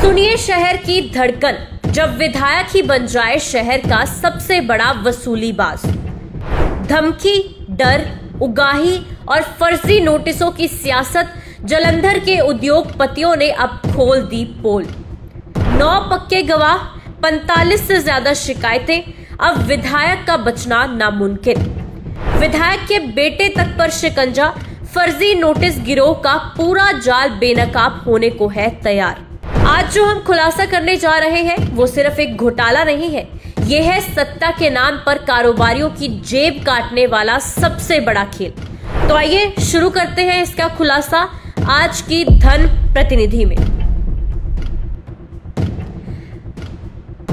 सुनिए शहर की धड़कन, जब विधायक ही बन जाए शहर का सबसे बड़ा वसूलीबाज। धमकी, डर, उगाही और फर्जी नोटिसों की सियासत जालंधर के उद्योगपतियों ने अब खोल दी पोल। 9 पक्के गवाह, 45 से ज्यादा शिकायतें, अब विधायक का बचना नामुमकिन। विधायक के बेटे तक पर शिकंजा, फर्जी नोटिस गिरोह का पूरा जाल बेनकाब होने को है तैयार। आज जो हम खुलासा करने जा रहे हैं वो सिर्फ एक घोटाला नहीं है, ये है सत्ता के नाम पर कारोबारियों की जेब काटने वाला सबसे बड़ा खेल। तो आइए शुरू करते हैं इसका खुलासा आज की धन प्रतिनिधि में।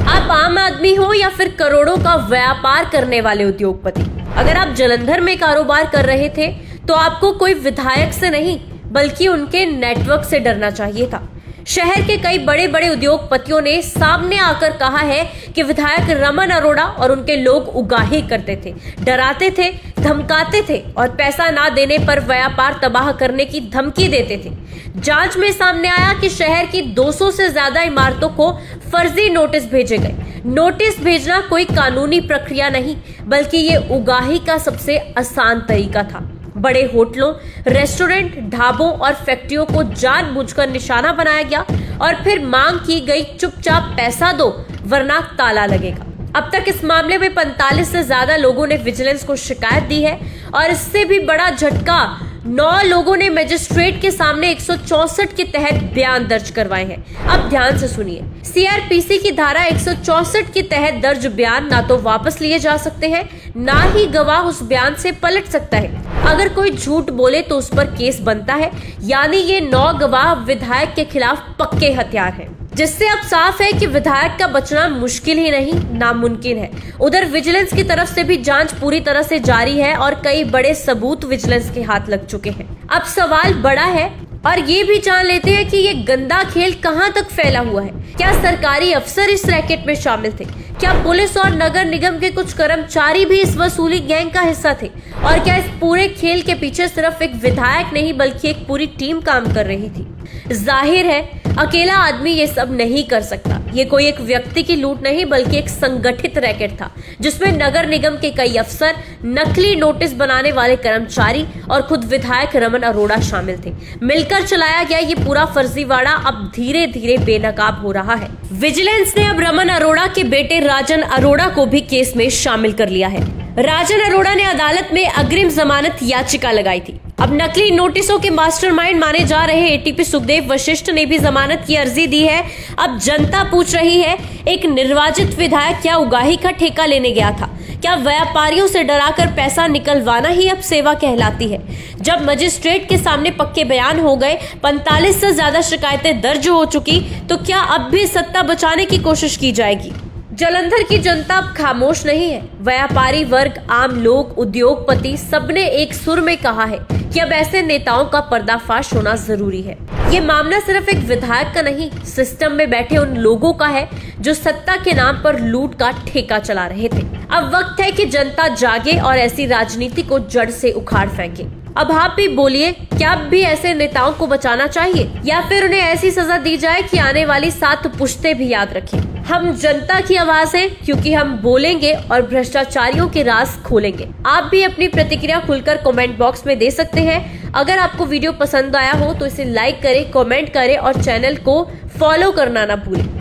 आप आम आदमी हो या फिर करोड़ों का व्यापार करने वाले उद्योगपति, अगर आप जालंधर में कारोबार कर रहे थे तो आपको कोई विधायक से नहीं बल्कि उनके नेटवर्क से डरना चाहिए था। शहर के कई बड़े बड़े उद्योगपतियों ने सामने आकर कहा है कि विधायक रमन अरोड़ा और उनके लोग उगाही करते थे, डराते थे, धमकाते थे और पैसा ना देने पर व्यापार तबाह करने की धमकी देते थे। जांच में सामने आया कि शहर की 200 से ज्यादा इमारतों को फर्जी नोटिस भेजे गए। नोटिस भेजना कोई कानूनी प्रक्रिया नहीं बल्कि ये उगाही का सबसे आसान तरीका था। बड़े होटलों, रेस्टोरेंट, ढाबों और फैक्ट्रियों को जानबूझकर निशाना बनाया गया और फिर मांग की गई चुपचाप पैसा दो वरना ताला लगेगा। अब तक इस मामले में 45 से ज्यादा लोगों ने विजिलेंस को शिकायत दी है और इससे भी बड़ा झटका 9 लोगों ने मजिस्ट्रेट के सामने 164 के तहत बयान दर्ज करवाए हैं। अब ध्यान से सुनिए, सीआरपीसी की धारा 164 के तहत दर्ज बयान ना तो वापस लिए जा सकते हैं, ना ही गवाह उस बयान से पलट सकता है। अगर कोई झूठ बोले तो उस पर केस बनता है, यानी ये 9 गवाह विधायक के खिलाफ पक्के हथियार हैं, जिससे अब साफ है कि विधायक का बचना मुश्किल ही नहीं नामुमकिन है। उधर विजिलेंस की तरफ से भी जांच पूरी तरह से जारी है और कई बड़े सबूत विजिलेंस के हाथ लग चुके हैं। अब सवाल बड़ा है और ये भी जान लेते हैं कि ये गंदा खेल कहां तक फैला हुआ है। क्या सरकारी अफसर इस रैकेट में शामिल थे? क्या पुलिस और नगर निगम के कुछ कर्मचारी भी इस वसूली गैंग का हिस्सा थे? और क्या इस पूरे खेल के पीछे सिर्फ एक विधायक नहीं बल्कि एक पूरी टीम काम कर रही थी? जाहिर है अकेला आदमी ये सब नहीं कर सकता। ये कोई एक व्यक्ति की लूट नहीं बल्कि एक संगठित रैकेट था जिसमें नगर निगम के कई अफसर, नकली नोटिस बनाने वाले कर्मचारी और खुद विधायक रमन अरोड़ा शामिल थे। मिलकर चलाया गया ये पूरा फर्जीवाड़ा अब धीरे धीरे बेनकाब हो रहा है। विजिलेंस ने अब रमन अरोड़ा के बेटे राजन अरोड़ा को भी केस में शामिल कर लिया है। राजन अरोड़ा ने अदालत में अग्रिम जमानत याचिका लगाई थी। अब नकली नोटिसों के मास्टरमाइंड माने जा रहे एटीपी सुखदेव वशिष्ठ ने भी जमानत की अर्जी दी है। अब जनता पूछ रही है, एक निर्वाचित विधायक क्या उगाही का ठेका लेने गया था? क्या व्यापारियों से डराकर पैसा निकलवाना ही अब सेवा कहलाती है? जब मजिस्ट्रेट के सामने पक्के बयान हो गए, 45 से ज्यादा शिकायतें दर्ज हो चुकी, तो क्या अब भी सत्ता बचाने की कोशिश की जाएगी? जालंधर की जनता अब खामोश नहीं है। व्यापारी वर्ग, आम लोग, उद्योगपति सबने एक सुर में कहा है कि अब ऐसे नेताओं का पर्दाफाश होना जरूरी है। ये मामला सिर्फ एक विधायक का नहीं, सिस्टम में बैठे उन लोगों का है जो सत्ता के नाम पर लूट का ठेका चला रहे थे। अब वक्त है कि जनता जागे और ऐसी राजनीति को जड़ से उखाड़ फेंके। अब आप भी बोलिए, क्या अब भी ऐसे नेताओं को बचाना चाहिए या फिर उन्हें ऐसी सजा दी जाए कि आने वाली 7 पुश्तें भी याद रखें? हम जनता की आवाज हैं क्योंकि हम बोलेंगे और भ्रष्टाचारियों के राज खोलेंगे। आप भी अपनी प्रतिक्रिया खुलकर कमेंट बॉक्स में दे सकते हैं। अगर आपको वीडियो पसंद आया हो तो इसे लाइक करें, कमेंट करें और चैनल को फॉलो करना ना भूलें।